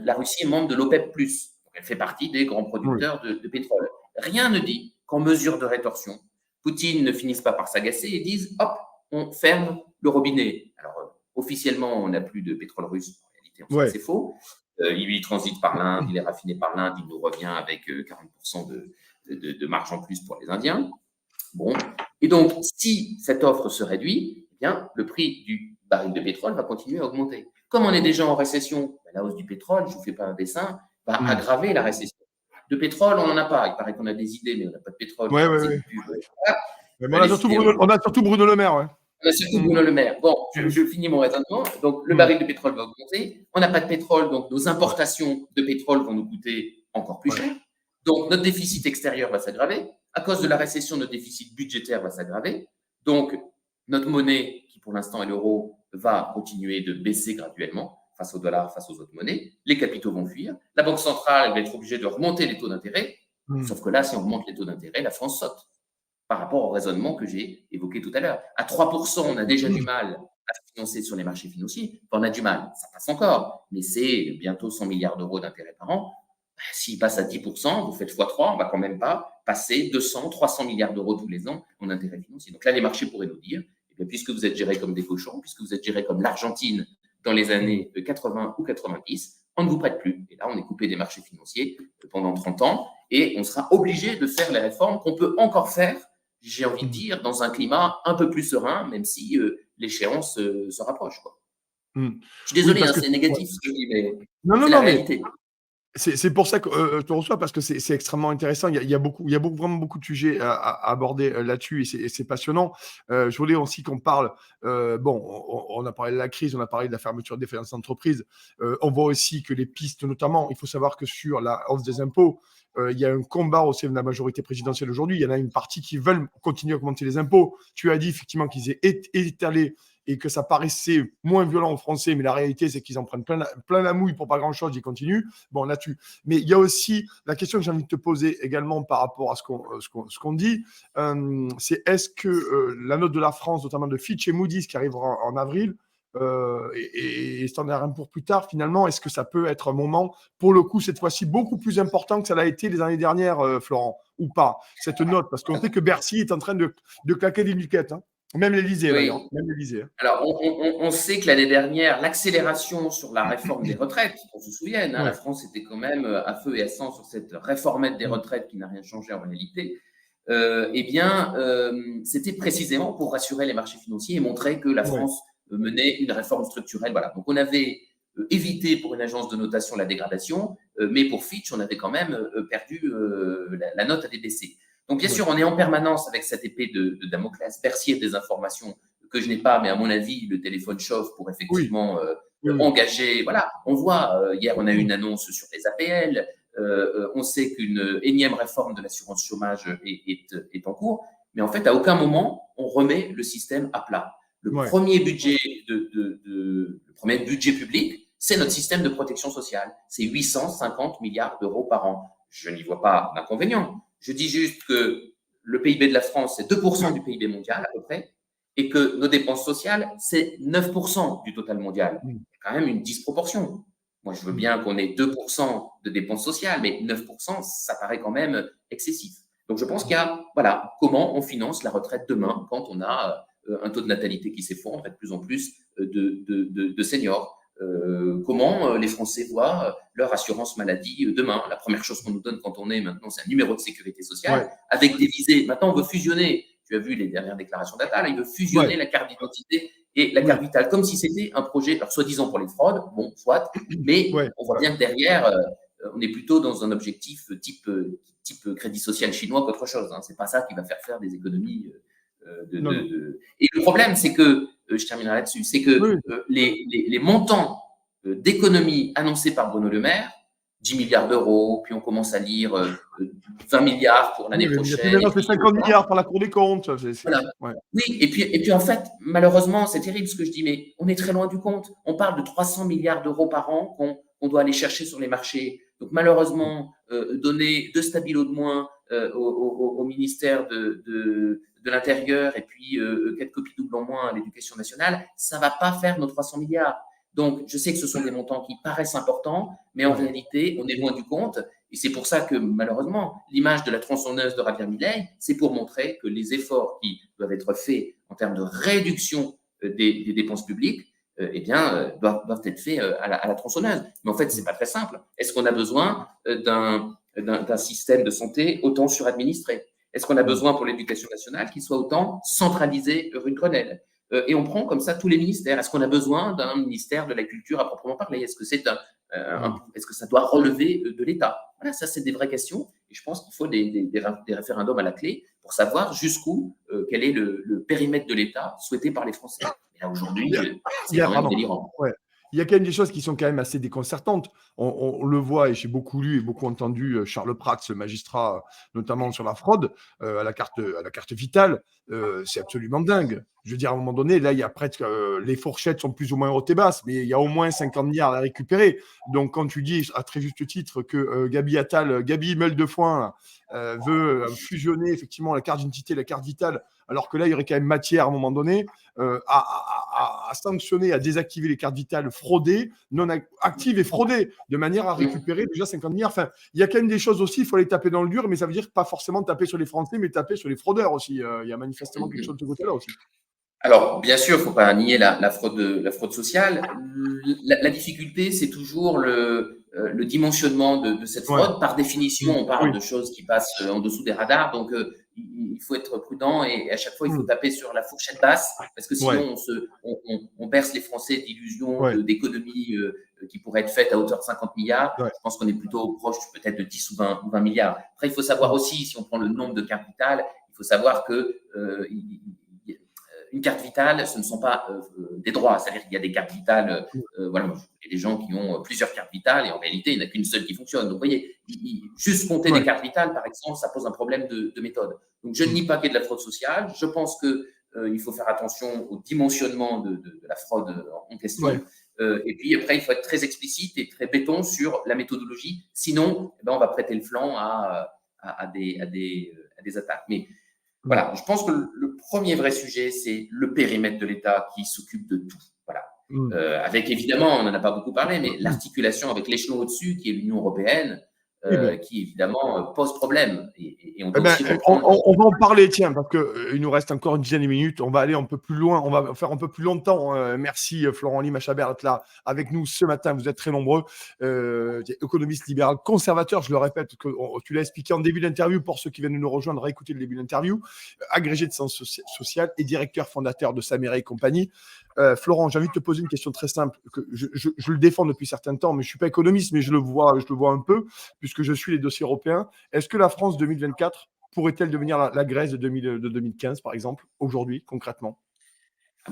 Speaker 2: la Russie est membre de l'OPEP+. Donc, elle fait partie des grands producteurs de pétrole. Rien ne dit qu'en mesure de rétorsion, Poutine ne finisse pas par s'agacer et dise « hop, on ferme le robinet ». Alors, officiellement, on n'a plus de pétrole russe. En réalité, on sait que c'est faux. Il transite par l'Inde, il est raffiné par l'Inde, il nous revient avec 40% de marge en plus pour les Indiens. Bon. Et donc, si cette offre se réduit, eh bien, le prix du baril de pétrole va continuer à augmenter. Comme on est déjà en récession, la hausse du pétrole, je ne vous fais pas un dessin, va aggraver la récession. De pétrole, on n'en a pas. Il paraît qu'on a des idées, mais on n'a pas de pétrole.
Speaker 1: On a surtout Bruno Le Maire.
Speaker 2: On a surtout Bruno Le Maire. Bon, je finis mon raisonnement. Donc, le baril de pétrole va augmenter. On n'a pas de pétrole, donc nos importations de pétrole vont nous coûter encore plus cher. Donc, notre déficit extérieur va s'aggraver. À cause de la récession, notre déficit budgétaire va s'aggraver. Donc, notre monnaie, qui pour l'instant est l'euro, va continuer de baisser graduellement face au dollar, face aux autres monnaies. Les capitaux vont fuir. La Banque centrale va être obligée de remonter les taux d'intérêt.
Speaker 1: Mmh.
Speaker 2: Sauf que là, si on remonte les taux d'intérêt, la France saute par rapport au raisonnement que j'ai évoqué tout à l'heure. À 3%, on a déjà du mal à financer sur les marchés financiers. Enfin, on a du mal, ça passe encore, mais c'est bientôt 100 milliards d'euros d'intérêt par an. S'il passe à 10%, vous faites x3, on ne va quand même pas passer 200, 300 milliards d'euros tous les ans en intérêt financier. Donc là, les marchés pourraient nous dire, eh bien, puisque vous êtes gérés comme des cochons, puisque vous êtes gérés comme l'Argentine dans les années 80 ou 90, on ne vous prête plus. Et là, on est coupé des marchés financiers pendant 30 ans et on sera obligé de faire les réformes qu'on peut encore faire, j'ai envie de
Speaker 1: Mmh.
Speaker 2: dire, dans un climat un peu plus serein, même si l'échéance se rapproche, quoi.
Speaker 1: Mmh.
Speaker 2: Je suis
Speaker 1: Oui,
Speaker 2: désolé,
Speaker 1: parce
Speaker 2: hein,
Speaker 1: que
Speaker 2: c'est négatif ce que je dis, mais
Speaker 1: non, non,
Speaker 2: c'est la
Speaker 1: non, mais
Speaker 2: réalité.
Speaker 1: c'est pour ça que, je te reçois parce que c'est extrêmement intéressant. Il y a vraiment beaucoup de sujets à aborder, là-dessus et c'est passionnant. Je voulais aussi qu'on parle, bon, on a parlé de la crise, on a parlé de la fermeture des finances d'entreprise. On voit aussi que les pistes notamment, il faut savoir que sur la hausse des impôts, il y a un combat au sein de la majorité présidentielle aujourd'hui. Il y en a une partie qui veulent continuer à augmenter les impôts. Tu as dit effectivement qu'ils aient étalé et que ça paraissait moins violent aux Français, mais la réalité, c'est qu'ils en prennent plein la mouille pour pas grand-chose, ils continuent. Bon, là-dessus. Mais il y a aussi la question que j'ai envie de te poser également par rapport à ce qu'on dit, c'est est-ce que la note de la France, notamment de Fitch et Moody's qui arrivera en avril, et Standard & Poor's plus tard, finalement, est-ce que ça peut être un moment, pour le coup, cette fois-ci, beaucoup plus important que ça l'a été les années dernières, Florent, ou pas, cette note? Parce qu'on sait que Bercy est en train de claquer des nuquettes, hein. Même l'Élysée, d'ailleurs.
Speaker 2: Oui.
Speaker 1: Même l'Élysée. Hein.
Speaker 2: Alors, on sait que l'année dernière, l'accélération sur la réforme des retraites, qu'on se souvienne, hein, la
Speaker 1: Ouais.
Speaker 2: France était quand même à feu et à sang sur cette réformette des
Speaker 1: Mm.
Speaker 2: retraites qui n'a rien changé en réalité. Eh bien, c'était précisément pour rassurer les marchés financiers et montrer que la
Speaker 1: Ouais.
Speaker 2: France menait une réforme structurelle. Voilà. Donc, on avait évité pour une agence de notation la dégradation, mais pour Fitch, on avait quand même perdu la note à débaisser. Donc, bien
Speaker 1: Ouais.
Speaker 2: sûr, on est en permanence avec cette épée de Damoclès. Bercy a des informations que je n'ai pas, mais à mon avis, le téléphone chauffe pour
Speaker 1: Oui.
Speaker 2: effectivement
Speaker 1: Oui. Oui.
Speaker 2: engager. Voilà, on voit, hier, on a eu une annonce sur les APL. On sait qu'une énième réforme de l'assurance chômage est en cours, mais en fait, à aucun moment, on remet le système à plat. Le
Speaker 1: Ouais.
Speaker 2: premier budget, le premier budget public, c'est notre système de protection sociale. C'est 850 milliards d'euros par an. Je n'y vois pas d'inconvénient. Je dis juste que le PIB de la France, c'est 2% du PIB mondial à peu près, et que nos dépenses sociales, c'est 9% du total mondial.
Speaker 1: Mm.
Speaker 2: Il y a quand même une disproportion. Moi, je veux
Speaker 1: Mm.
Speaker 2: bien qu'on ait 2% de dépenses sociales, mais 9%, ça paraît quand même excessif. Donc, je pense qu'il y a, voilà, comment on finance la retraite demain quand on a un taux de natalité qui s'effondre et de plus en plus de seniors. Comment les Français voient leur assurance maladie demain. La première chose qu'on nous donne quand on est maintenant, c'est un numéro de sécurité sociale
Speaker 1: Ouais.
Speaker 2: avec des visées. Maintenant, on veut fusionner. Tu as vu les dernières déclarations d'Attal, il veut fusionner
Speaker 1: Ouais.
Speaker 2: la carte d'identité et la
Speaker 1: Oui.
Speaker 2: carte vitale, comme si c'était un projet, alors soi-disant pour les fraudes, bon, soit, mais
Speaker 1: Ouais.
Speaker 2: on voit bien que derrière, on est plutôt dans un objectif type crédit social chinois qu'autre chose. Hein. C'est pas ça qui va faire des économies.
Speaker 1: Non, non.
Speaker 2: Et le problème, c'est que, je terminerai là-dessus, c'est que
Speaker 1: Oui.
Speaker 2: les montants d'économies annoncés par Bruno Le Maire, 10 milliards d'euros, puis on commence à lire 20 milliards pour l'année
Speaker 1: Oui, mais puis
Speaker 2: prochaine, et
Speaker 1: maintenant, c'est
Speaker 2: puis
Speaker 1: 50
Speaker 2: voilà.
Speaker 1: milliards par la Cour des comptes.
Speaker 2: Voilà.
Speaker 1: Ouais.
Speaker 2: Oui, et puis en fait, malheureusement, c'est terrible ce que je dis, mais on est très loin du compte. On parle de 300 milliards d'euros par an qu'on doit aller chercher sur les marchés. Donc malheureusement, donner 2 stabilos de moins au ministère de l'Intérieur et puis quelques copies doubles en moins à l'Éducation nationale, ça ne va pas faire nos 300 milliards. Donc je sais que ce sont des montants qui paraissent importants, mais en
Speaker 1: Ouais.
Speaker 2: réalité, on est loin du compte. Et c'est pour ça que, malheureusement, l'image de la tronçonneuse de Javier Milei, c'est pour montrer que les efforts qui doivent être faits en termes de réduction des dépenses publiques, eh bien, doivent être faits à la tronçonneuse. Mais en fait, c'est pas très simple. Est-ce qu'on a besoin d'un système de santé autant suradministré? Est-ce qu'on a besoin pour l'éducation nationale qu'il soit autant centralisé rue de Grenelle? Et on prend comme ça tous les ministères. Est-ce qu'on a besoin d'un ministère de la culture à proprement parler? Est-ce que c'est est-ce que ça doit relever de l'État? Voilà, ça, c'est des vraies questions. Et je pense qu'il faut des référendums à la clé pour savoir jusqu'où, quel est le périmètre de l'État souhaité par les Français. Et là, aujourd'hui,
Speaker 1: Il y
Speaker 2: c'est
Speaker 1: a
Speaker 2: quand même
Speaker 1: pardon.
Speaker 2: délirant.
Speaker 1: Ouais. il y a quand même des choses qui sont quand même assez déconcertantes. On le voit, et j'ai beaucoup lu et beaucoup entendu Charles Prats, le magistrat, notamment sur la fraude à la carte vitale. C'est absolument dingue. Je veux dire, à un moment donné, là, il y a presque les fourchettes sont plus ou moins hautes et basses, mais il y a au moins 50 milliards à récupérer. Donc, quand tu dis à très juste titre que Gabi Meule de Foin veut fusionner effectivement la carte d'identité et la carte vitale, alors que là, il y aurait quand même matière à un moment donné à sanctionner, à désactiver les cartes vitales fraudées, non actives et fraudées, de manière à récupérer déjà 50 milliards. Enfin, il y a quand même des choses aussi, il faut les taper dans le dur, mais ça veut dire pas forcément taper sur les Français, mais taper sur les fraudeurs aussi. Il y a manifestement quelque chose de ce côté-là aussi.
Speaker 2: Alors, bien sûr, il ne faut pas nier la fraude sociale. La difficulté, c'est toujours le dimensionnement de cette fraude. Par définition, on parle de choses qui passent en dessous des radars. Donc, il faut être prudent et à chaque fois, il faut taper sur la fourchette basse parce que sinon, on berce les Français d'illusions d'économies qui pourraient être faites à hauteur de 50 milliards. Je pense qu'on est plutôt proche peut-être de 10 ou 20 milliards. Après, il faut savoir aussi, si on prend le nombre de cartes vitales, il faut savoir que une carte vitale, ce ne sont pas des droits. C'est-à-dire qu'il y a des cartes vitales, voilà, il y a des gens qui ont plusieurs cartes vitales et en réalité, il n'y en a qu'une seule qui fonctionne. Donc, vous voyez, juste compter des cartes vitales, par exemple, ça pose un problème de méthode. Donc, je ne nie pas qu'il y ait de la fraude sociale. Je pense qu'il faut faire attention au dimensionnement de la fraude en question. Et puis, après, il faut être très explicite et très béton sur la méthodologie. Sinon, on va prêter le flanc à des attaques. Mais voilà, je pense que le premier vrai sujet, c'est le périmètre de l'État qui s'occupe de tout. Voilà. Avec évidemment, on n'en a pas beaucoup parlé, mais l'articulation avec l'échelon au-dessus, qui est l'Union européenne, qui évidemment pose problème. Et on doit aussi reprendre...
Speaker 1: on va en parler, tiens, parce qu'il nous reste encore une dizaine de minutes. On va aller un peu plus loin, on va faire un peu plus longtemps. Merci Florent Lima Chabert d'être là avec nous ce matin. Vous êtes très nombreux. Économiste libéral, conservateur, je le répète, que tu l'as expliqué en début d'interview pour ceux qui viennent de nous rejoindre, réécouter le début d'interview. Agrégé de sciences sociales et directeur fondateur de Samira et compagnie. Florent, j'ai envie de te poser une question très simple. Que je le défends depuis certains temps, mais je ne suis pas économiste, mais je le vois un peu, puisque je suis les dossiers européens. Est-ce que la France 2024 pourrait-elle devenir la Grèce de 2015, par exemple, aujourd'hui, concrètement?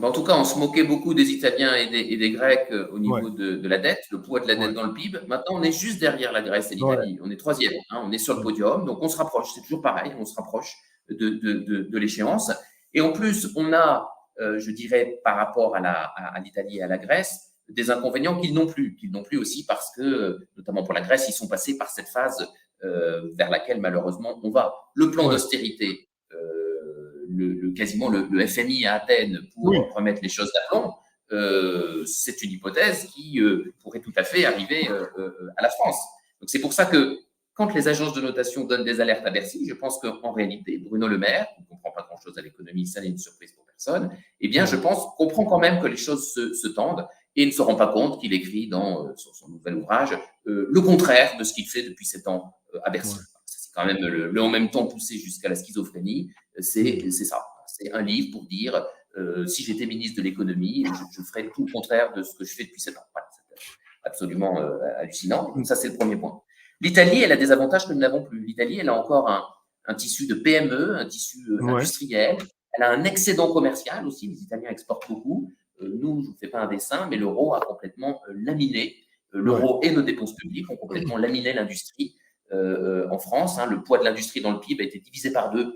Speaker 2: En tout cas, on se moquait beaucoup des Italiens et des Grecs au niveau de la dette, le poids de la dette dans le PIB. Maintenant, on est juste derrière la Grèce et l'Italie. On est troisième, on est sur le podium, donc on se rapproche. C'est toujours pareil, on se rapproche de l'échéance. Et en plus, on a, je dirais, par rapport à l'Italie et à la Grèce, des inconvénients qu'ils n'ont plus. Qu'ils n'ont plus aussi parce que, notamment pour la Grèce, ils sont passés par cette phase vers laquelle, malheureusement, on va. Le plan d'austérité, quasiment le FMI à Athènes pour remettre les choses d'aplomb, c'est une hypothèse qui pourrait tout à fait arriver à la France. Donc c'est pour ça que quand les agences de notation donnent des alertes à Bercy, je pense qu'en réalité, Bruno Le Maire, qui ne comprend pas grand-chose à l'économie, ça n'est une surprise pour personne, eh bien je pense comprend quand même que les choses se tendent et ne se rend pas compte qu'il écrit dans son nouvel ouvrage le contraire de ce qu'il fait depuis 7 ans à Bercy. C'est quand même le en même temps poussé jusqu'à la schizophrénie. C'est ça. C'est un livre pour dire si j'étais ministre de l'économie, je ferais tout le contraire de ce que je fais depuis 7 ans. Voilà, c'est absolument hallucinant. Donc ça, c'est le premier point. L'Italie, elle a des avantages que nous n'avons plus. L'Italie, elle a encore un tissu de PME, un tissu industriel. Elle a un excédent commercial aussi. Les Italiens exportent beaucoup. Nous, je ne vous fais pas un dessin, mais l'euro a complètement laminé. L'euro et nos dépenses publiques ont complètement laminé l'industrie en France. Le poids de l'industrie dans le PIB a été divisé par 2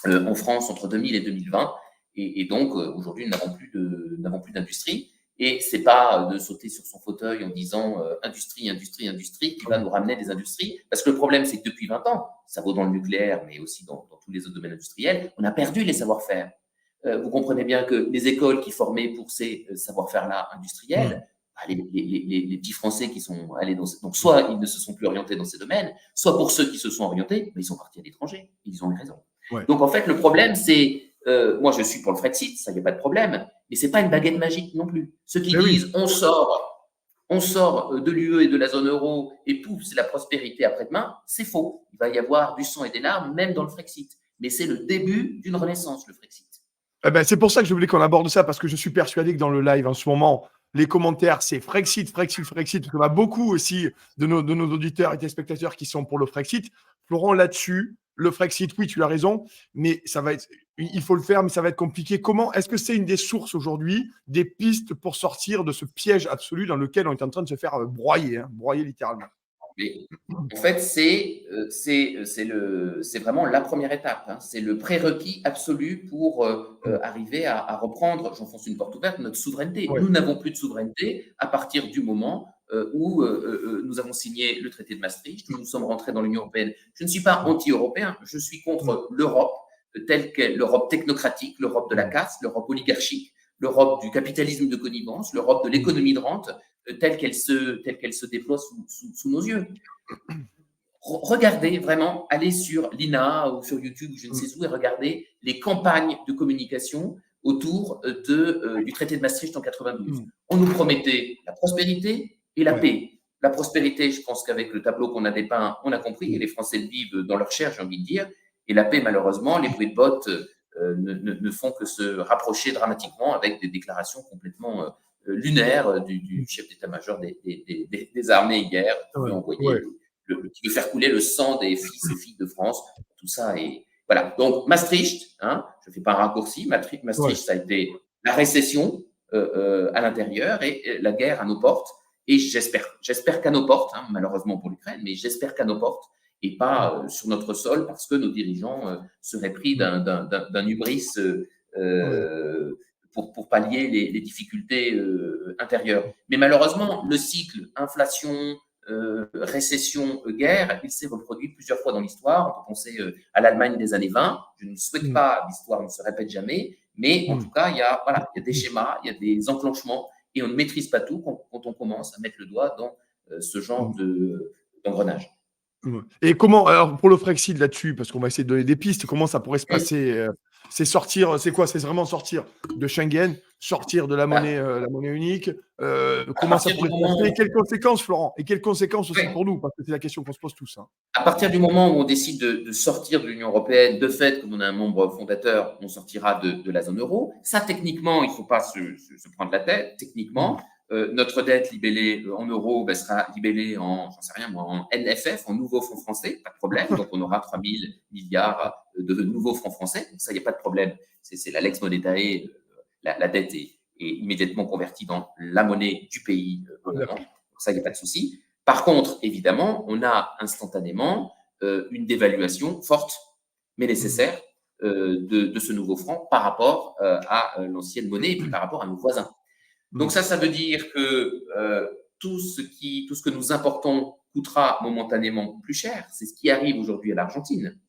Speaker 2: en France entre 2000 et 2020. Et donc, aujourd'hui, nous n'avons plus d'industrie. Et ce n'est pas de sauter sur son fauteuil en disant industrie, industrie, industrie qui va nous ramener des industries. Parce que le problème, c'est que depuis 20 ans, ça vaut dans le nucléaire, mais aussi dans tous les autres domaines industriels, on a perdu les savoir-faire. Vous comprenez bien que les écoles qui formaient pour ces savoir-faire-là industriels, les petits Français qui sont allés donc soit ils ne se sont plus orientés dans ces domaines, soit pour ceux qui se sont orientés, ils sont partis à l'étranger. Ils ont eu raison. Donc, en fait, le problème, c'est moi, je suis pour le Frexit, ça, il n'y a pas de problème, mais ce n'est pas une baguette magique non plus. Ceux qui disent on sort de l'UE et de la zone euro et pouf, c'est la prospérité après-demain, c'est faux. Il va y avoir du sang et des larmes, même dans le Frexit. Mais c'est le début d'une renaissance, le Frexit.
Speaker 1: C'est pour ça que je voulais qu'on aborde ça, parce que je suis persuadé que dans le live en ce moment, les commentaires, c'est Frexit, Frexit, Frexit, parce qu'on a beaucoup aussi de nos auditeurs et téléspectateurs qui sont pour le Frexit. Florent, là-dessus, le Frexit, oui, tu as raison, mais ça va être il faut le faire, mais ça va être compliqué. Comment est-ce que c'est une des sources aujourd'hui, des pistes pour sortir de ce piège absolu dans lequel on est en train de se faire broyer, hein, broyer littéralement?
Speaker 2: Mais, en fait, c'est vraiment la première étape, hein. C'est le prérequis absolu pour arriver à reprendre, j'enfonce une porte ouverte, notre souveraineté.
Speaker 1: Ouais.
Speaker 2: Nous n'avons plus de souveraineté à partir du moment où nous avons signé le traité de Maastricht, où nous sommes rentrés dans l'Union européenne. Je ne suis pas anti-européen, je suis contre l'Europe telle qu'elle, l'Europe technocratique, l'Europe de la caste, l'Europe oligarchique, l'Europe du capitalisme de connivence, l'Europe de l'économie de rente, telle qu'elle se déploie sous nos yeux. Regardez vraiment, allez sur l'INA ou sur YouTube, je ne sais où, et regardez les campagnes de communication autour du traité de Maastricht en 92. On nous promettait la prospérité et la paix. La prospérité, je pense qu'avec le tableau qu'on a dépeint, on a compris, et les Français le vivent dans leur chair, j'ai envie de dire. Et la paix, malheureusement, les bruits de bottes ne font que se rapprocher dramatiquement avec des déclarations complètement lunaire du chef d'état-major des armées hier, qui veut envoyer qui veut faire couler le sang des fils et filles de France. Tout ça est voilà. Donc Maastricht, hein, je ne fais pas un raccourci. Maastricht, ça a été la récession à l'intérieur et la guerre à nos portes. Et j'espère qu'à nos portes, hein, malheureusement pour l'Ukraine, mais j'espère qu'à nos portes et pas sur notre sol parce que nos dirigeants seraient pris d'un hubris pour pallier les difficultés intérieures. Mais malheureusement, le cycle inflation, récession, guerre, il s'est reproduit plusieurs fois dans l'histoire. On peut penser à l'Allemagne des années 20. Je ne souhaite pas, l'histoire ne se répète jamais, mais en tout cas, il y a des schémas, il y a des enclenchements, et on ne maîtrise pas tout quand on commence à mettre le doigt dans ce genre d'engrenage.
Speaker 1: Et comment, alors pour le Frexit là-dessus, parce qu'on va essayer de donner des pistes, comment ça pourrait se passer? C'est sortir, c'est quoi? C'est vraiment sortir de Schengen, sortir de la monnaie unique. Comment ça pourrait se passer? Et quelles conséquences, Florent? Et quelles conséquences aussi pour nous? Parce que c'est la question qu'on se pose tous, hein.
Speaker 2: À partir du moment où on décide de sortir de l'Union européenne, de fait, comme on a un membre fondateur, on sortira de la zone euro. Ça, techniquement, il ne faut pas se prendre la tête. Techniquement, notre dette libellée en euros sera libellée en, j'en sais rien moi, en NFF, en nouveaux francs français, pas de problème. Donc, on aura 3 000 milliards de nouveaux francs français. Donc, ça, il n'y a pas de problème. C'est la lex monetae. La dette est immédiatement convertie dans la monnaie du pays. Donc, ça, il n'y a pas de souci. Par contre, évidemment, on a instantanément une dévaluation forte, mais nécessaire, de ce nouveau franc par rapport à l'ancienne monnaie et puis par rapport à nos voisins. Donc ça veut dire que tout ce que nous importons coûtera momentanément plus cher. C'est ce qui arrive aujourd'hui à l'Argentine.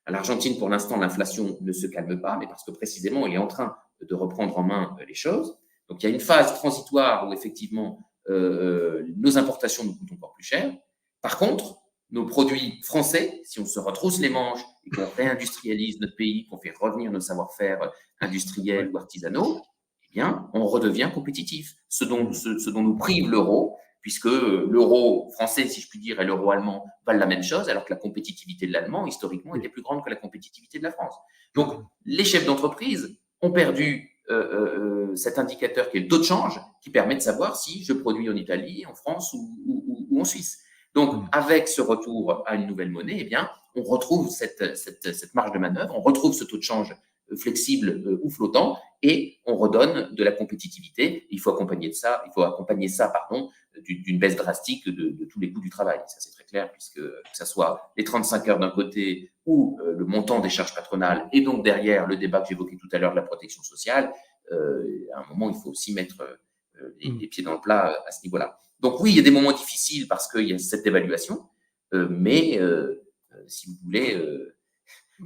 Speaker 2: À l'Argentine, pour l'instant, l'inflation ne se calme pas, mais parce que précisément, il est en train de reprendre en main les choses. Donc il y a une phase transitoire où effectivement, nos importations nous coûtent encore plus cher. Par contre, nos produits français, si on se retrousse les manches et qu'on réindustrialise notre pays, qu'on fait revenir nos savoir-faire industriels ou artisanaux, eh bien, on redevient compétitif. Ce dont nous prive l'euro, puisque l'euro français, si je puis dire, et l'euro allemand valent la même chose, alors que la compétitivité de l'allemand, historiquement, était plus grande que la compétitivité de la France. Donc, les chefs d'entreprise ont perdu cet indicateur qui est le taux de change, qui permet de savoir si je produis en Italie, en France ou en Suisse. Donc, avec ce retour à une nouvelle monnaie, eh bien, on retrouve cette marge de manœuvre, on retrouve ce taux de change flexible ou flottant, et on redonne de la compétitivité. Il faut accompagner ça, d'une baisse drastique de tous les coûts du travail. Ça, c'est très clair, puisque que ce soit les 35 heures d'un côté ou le montant des charges patronales, et donc derrière le débat que j'évoquais tout à l'heure de la protection sociale, à un moment, il faut aussi mettre les pieds dans le plat à ce niveau-là. Donc oui, il y a des moments difficiles parce qu'il y a cette dévaluation, mais si vous voulez,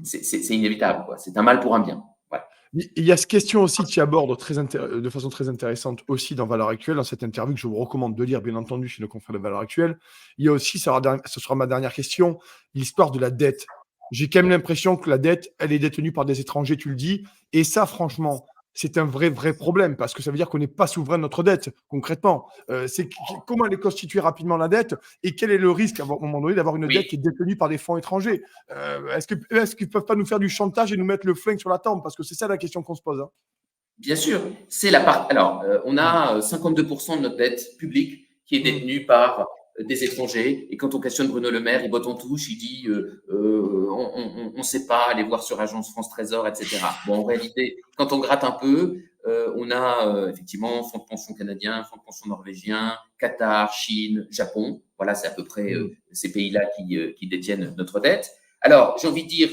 Speaker 2: c'est inévitable, quoi. C'est un mal pour un bien. Voilà.
Speaker 1: Il y a cette question aussi que tu abordes de façon très intéressante aussi dans Valeurs Actuelles, dans cette interview que je vous recommande de lire, bien entendu, chez nos confrères de Valeurs Actuelles. Il y a aussi, ce sera ma dernière question, l'histoire de la dette. J'ai quand même l'impression que la dette, elle est détenue par des étrangers, tu le dis. Et ça, franchement, c'est un vrai problème parce que ça veut dire qu'on n'est pas souverain de notre dette, concrètement. Comment elle est constituée rapidement, la dette, et quel est le risque, à un moment donné, d'avoir une dette qui est détenue par des fonds étrangers? Est-ce qu'ils ne peuvent pas nous faire du chantage et nous mettre le flingue sur la tempe? Parce que c'est ça la question qu'on se pose, hein.
Speaker 2: Bien sûr, c'est la part. Alors, on a 52% de notre dette publique qui est détenue par des étrangers. Et quand on questionne Bruno Le Maire, il botte en touche, il dit on ne sait pas, aller voir sur Agence France Trésor, etc. Bon, en réalité, quand on gratte un peu, on a effectivement fonds de pension canadien, fonds de pension norvégien, Qatar, Chine, Japon. Voilà, c'est à peu près ces pays-là qui détiennent notre dette. Alors, j'ai envie de dire,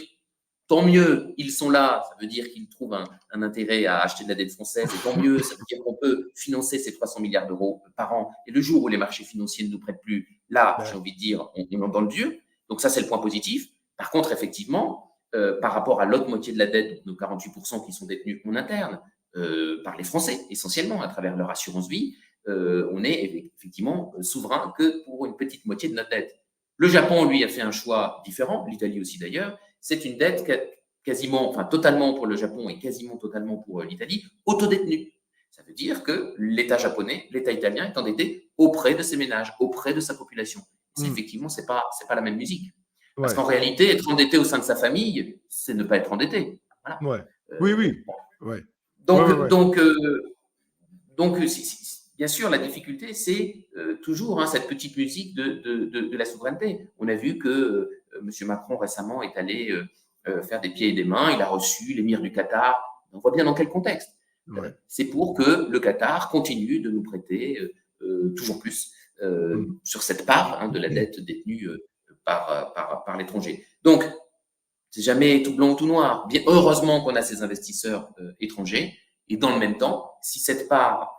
Speaker 2: tant mieux, ils sont là, ça veut dire qu'ils trouvent un intérêt à acheter de la dette française, et tant mieux, ça veut dire qu'on peut financer ces 300 milliards d'euros par an. Et le jour où les marchés financiers ne nous prêtent plus, là, j'ai envie de dire, on est dans le dur. Donc ça, c'est le point positif. Par contre, effectivement, par rapport à l'autre moitié de la dette, nos 48% qui sont détenus en interne, par les Français, essentiellement, à travers leur assurance vie, on est effectivement souverain que pour une petite moitié de notre dette. Le Japon, lui, a fait un choix différent, l'Italie aussi d'ailleurs. C'est une dette quasiment, enfin totalement pour le Japon et quasiment totalement pour l'Italie, autodétenue. Ça veut dire que l'État japonais, l'État italien est endetté auprès de ses ménages, auprès de sa population. Effectivement, c'est pas la même musique. Parce qu'en réalité, être endetté au sein de sa famille, c'est ne pas être endetté. Voilà.
Speaker 1: Oui.
Speaker 2: Donc, bien sûr, la difficulté, c'est toujours cette petite musique de la souveraineté. On a vu que M. Macron récemment est allé faire des pieds et des mains. Il a reçu l'émir du Qatar. On voit bien dans quel contexte. C'est pour que le Qatar continue de nous prêter toujours plus sur cette part de la dette détenue par l'étranger. Donc, c'est jamais tout blanc ou tout noir. Bien, heureusement qu'on a ces investisseurs étrangers. Et dans le même temps, si cette part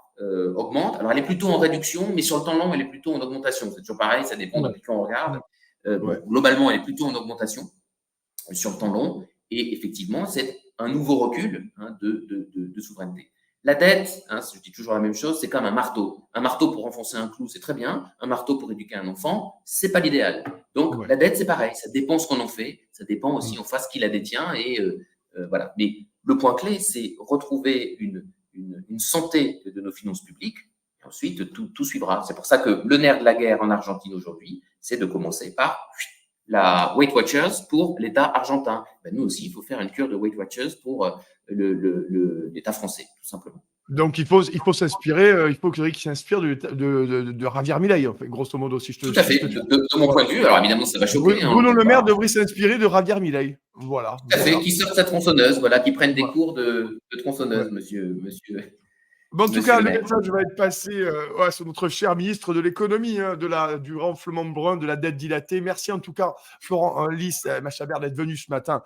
Speaker 2: augmente, alors elle est plutôt en réduction, mais sur le temps long, elle est plutôt en augmentation. C'est toujours pareil, ça dépend depuis quand on regarde. Globalement, elle est plutôt en augmentation sur le temps long. Et effectivement, c'est un nouveau recul de souveraineté. La dette, je dis toujours la même chose, c'est comme un marteau. Un marteau pour enfoncer un clou, c'est très bien. Un marteau pour éduquer un enfant, c'est pas l'idéal. Donc, la dette, c'est pareil. Ça dépend ce qu'on en fait. Ça dépend aussi en face qui la détient. Et voilà. Mais le point clé, c'est retrouver une santé de nos finances publiques. Et ensuite, tout suivra. C'est pour ça que le nerf de la guerre en Argentine aujourd'hui, c'est de commencer par la Weight Watchers pour l'État argentin. Nous aussi, il faut faire une cure de Weight Watchers pour l'État français, tout simplement.
Speaker 1: Donc, il faut s'inspirer, il faut que Rick s'inspire de Javier Milei, en fait, grosso modo, si je te
Speaker 2: Tout à fait, de mon point de vue. Alors, évidemment, ça va choquer.
Speaker 1: Bruno Le Maire devrait s'inspirer de Javier Milei. Voilà.
Speaker 2: Tout à fait, qui sorte sa tronçonneuse, qui prenne des cours de tronçonneuse, monsieur.
Speaker 1: Bon, en tout cas, le message va être passé sur notre cher ministre de l'économie, du renflement brun, de la dette dilatée. Merci en tout cas, Florent Lys, Machabert, d'être venu ce matin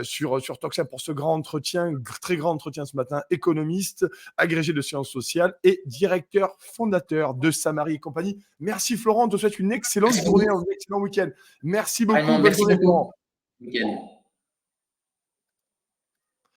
Speaker 1: sur Toxin pour ce grand entretien, très grand entretien ce matin, économiste, agrégé de sciences sociales et directeur fondateur de Samari et compagnie. Merci Florent, on te souhaite une excellente journée, un excellent week-end. Merci beaucoup.
Speaker 2: Merci beaucoup. Week-end.